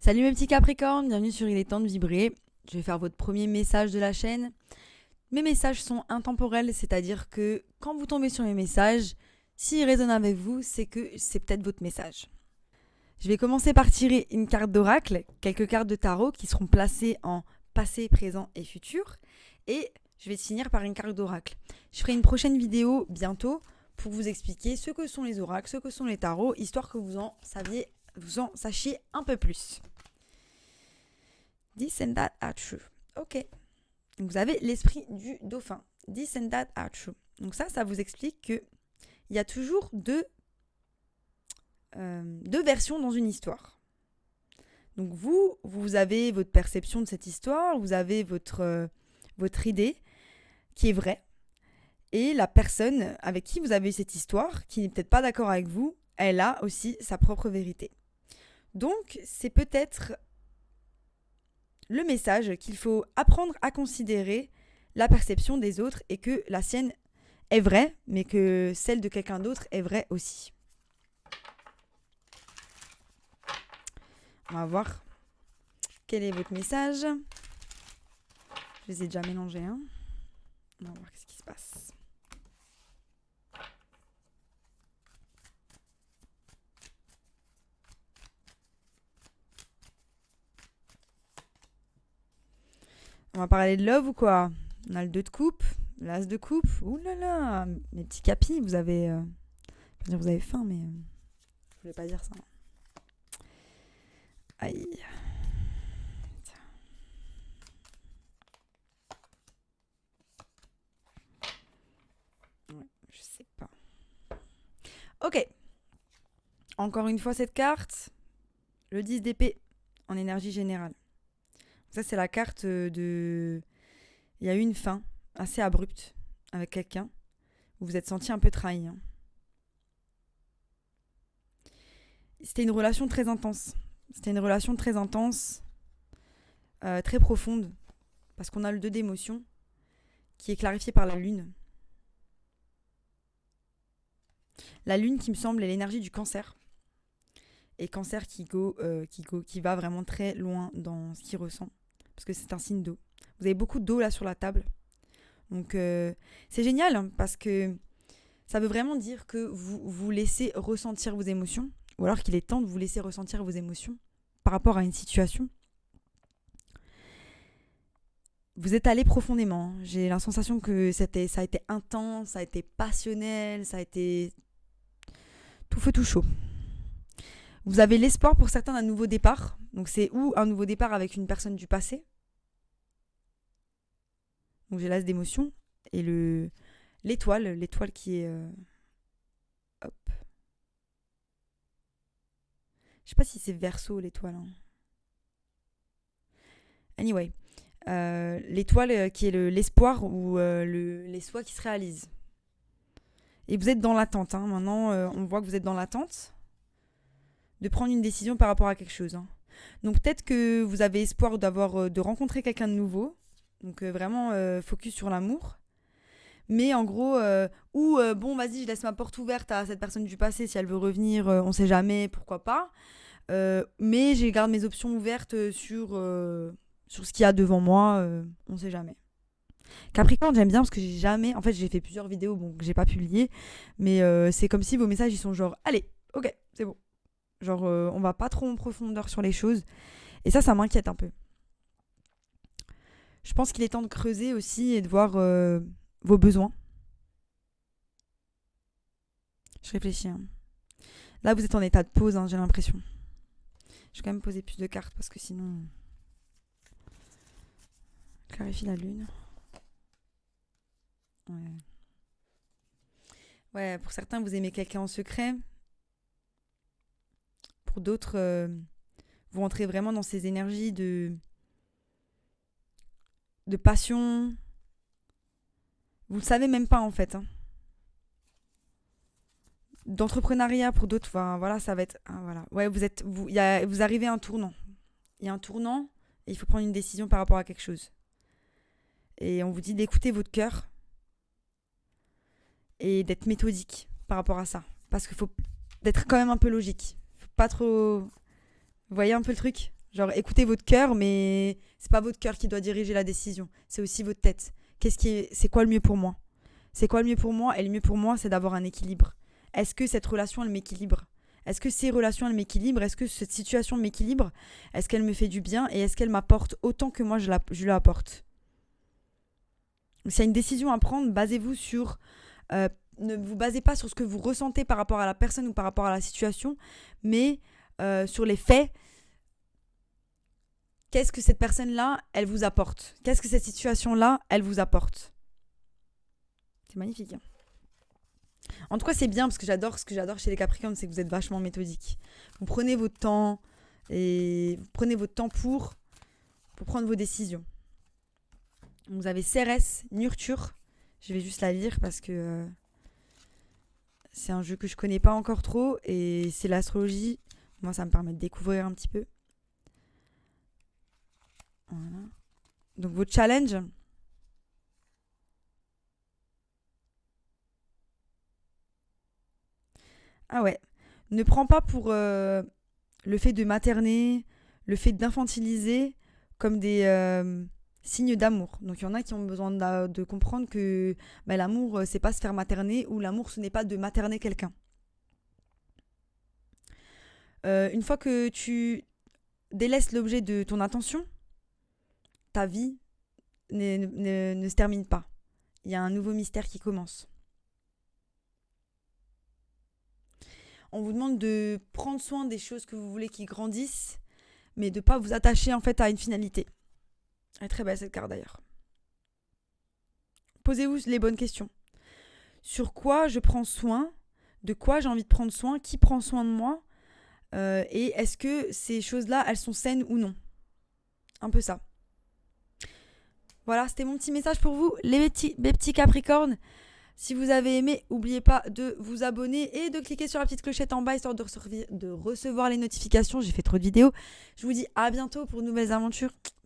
Salut mes petits Capricornes, bienvenue sur Il est temps de vibrer. Je vais faire votre premier message de la chaîne. Mes messages sont intemporels, c'est-à-dire que quand vous tombez sur mes messages, s'ils résonnent avec vous, c'est que c'est peut-être votre message. Je vais commencer par tirer une carte d'oracle, quelques cartes de tarot qui seront placées en passé, présent et futur. Et je vais finir par une carte d'oracle. Je ferai une prochaine vidéo bientôt pour vous expliquer ce que sont les oracles, ce que sont les tarots, histoire que vous en sachiez un peu plus. This and that are true. Ok. Vous avez l'esprit du dauphin. This and that are true. Donc ça vous explique qu'il y a toujours deux versions dans une histoire. Donc vous avez votre perception de cette histoire, vous avez votre idée qui est vraie. Et la personne avec qui vous avez eu cette histoire, qui n'est peut-être pas d'accord avec vous, elle a aussi sa propre vérité. Donc c'est peut-être le message qu'il faut apprendre à considérer la perception des autres et que la sienne est vraie, mais que celle de quelqu'un d'autre est vraie aussi. On va voir quel est votre message. Je les ai déjà mélangés. Hein. On va voir ce qui se passe. On va parler de love ou quoi? On a le 2 de coupe, l'as de coupe. Ouh là là, mes petits capis, vous avez... je veux dire, vous avez faim, mais... je voulais pas dire ça. Aïe. Ouais, je sais pas. Ok. Encore une fois, cette carte. Le 10 d'épée en énergie générale. Ça, c'est la carte de... Il y a eu une fin assez abrupte avec quelqu'un. Vous vous êtes senti un peu trahi. Hein. C'était une relation très intense. Très profonde. Parce qu'on a le 2 d'émotion qui est clarifié par la lune. La lune qui me semble est l'énergie du cancer. Et cancer qui va vraiment très loin dans ce qu'il ressent. Parce que c'est un signe d'eau. Vous avez beaucoup d'eau là sur la table. Donc c'est génial hein, parce que ça veut vraiment dire que vous laissez ressentir vos émotions. Ou alors qu'il est temps de vous laisser ressentir vos émotions par rapport à une situation. Vous êtes allé profondément. Hein. J'ai la sensation que ça a été intense, ça a été passionnel, ça a été tout feu tout chaud. Vous avez l'espoir pour certains d'un nouveau départ. Donc c'est ou un nouveau départ avec une personne du passé. Donc j'ai l'as d'émotion. Et l'étoile qui est... hop. Je sais pas si c'est Verseau l'étoile. Hein. Anyway. L'étoile qui est l'espoir ou l'espoir qui se réalise. Et vous êtes dans l'attente. Hein. Maintenant, on voit que vous êtes dans l'attente de prendre une décision par rapport à quelque chose. Hein. Donc peut-être que vous avez espoir de rencontrer quelqu'un de nouveau. Donc vraiment focus sur l'amour. Mais en gros, bon vas-y, je laisse ma porte ouverte à cette personne du passé si elle veut revenir, on sait jamais, pourquoi pas. Mais je garde mes options ouvertes sur ce qu'il y a devant moi, on sait jamais. Capricorne, j'aime bien parce que j'ai jamais... En fait, j'ai fait plusieurs vidéos que j'ai pas publiées. Mais c'est comme si vos messages, ils sont genre, allez, ok, c'est bon. Genre, on va pas trop en profondeur sur les choses. Et ça m'inquiète un peu. Je pense qu'il est temps de creuser aussi et de voir vos besoins. Je réfléchis. Hein. Là, vous êtes en état de pause, hein, j'ai l'impression. Je vais quand même poser plus de cartes parce que sinon... Clarifie la lune. Ouais, pour certains, vous aimez quelqu'un en secret. Pour d'autres, vous rentrez vraiment dans ces énergies de passion. Vous le savez même pas en fait. Hein. D'entrepreneuriat pour d'autres, voilà, ça va être... voilà. Ouais, vous arrivez à un tournant. Il y a un tournant et il faut prendre une décision par rapport à quelque chose. Et on vous dit d'écouter votre cœur et d'être méthodique par rapport à ça. Parce qu'il faut d'être quand même un peu logique. Faut pas trop... Vous voyez un peu le truc ? Genre, écoutez votre cœur, mais c'est pas votre cœur qui doit diriger la décision. C'est aussi votre tête. C'est quoi le mieux pour moi? C'est quoi le mieux pour moi? Et le mieux pour moi, c'est d'avoir un équilibre. Est-ce que cette relation, elle m'équilibre? Est-ce que ces relations, elles m'équilibrent? Est-ce que cette situation m'équilibre? Est-ce qu'elle me fait du bien? Et est-ce qu'elle m'apporte autant que moi, je lui apporte? S'il y a une décision à prendre, basez-vous sur... ne vous basez pas sur ce que vous ressentez par rapport à la personne ou par rapport à la situation, mais sur les faits. Qu'est-ce que cette personne-là, elle vous apporte? Qu'est-ce que cette situation-là, elle vous apporte? C'est magnifique. Hein. En tout cas, c'est bien parce que ce que j'adore chez les Capricornes, c'est que vous êtes vachement méthodique. Vous prenez votre temps et vous prenez votre temps pour prendre vos décisions. Vous avez Cérès, Nurture. Je vais juste la lire parce que c'est un jeu que je connais pas encore trop et c'est l'astrologie. Moi, ça me permet de découvrir un petit peu. Voilà. Donc, votre challenge. Ah ouais. Ne prends pas pour le fait de materner, le fait d'infantiliser comme des signes d'amour. Donc il y en a qui ont besoin de comprendre que l'amour, c'est pas se faire materner ou l'amour, ce n'est pas de materner quelqu'un. Une fois que tu délaisses l'objet de ton attention, ta vie ne se termine pas. Il y a un nouveau mystère qui commence. On vous demande de prendre soin des choses que vous voulez qui grandissent, mais de ne pas vous attacher en fait à une finalité. Elle est très belle cette carte d'ailleurs. Posez-vous les bonnes questions. Sur quoi je prends soin? De quoi j'ai envie de prendre soin? Qui prend soin de moi? Et est-ce que ces choses-là, elles sont saines ou non? Un peu ça. Voilà, c'était mon petit message pour vous, mes petits Capricornes. Si vous avez aimé, n'oubliez pas de vous abonner et de cliquer sur la petite clochette en bas histoire de recevoir les notifications. J'ai fait trop de vidéos. Je vous dis à bientôt pour de nouvelles aventures.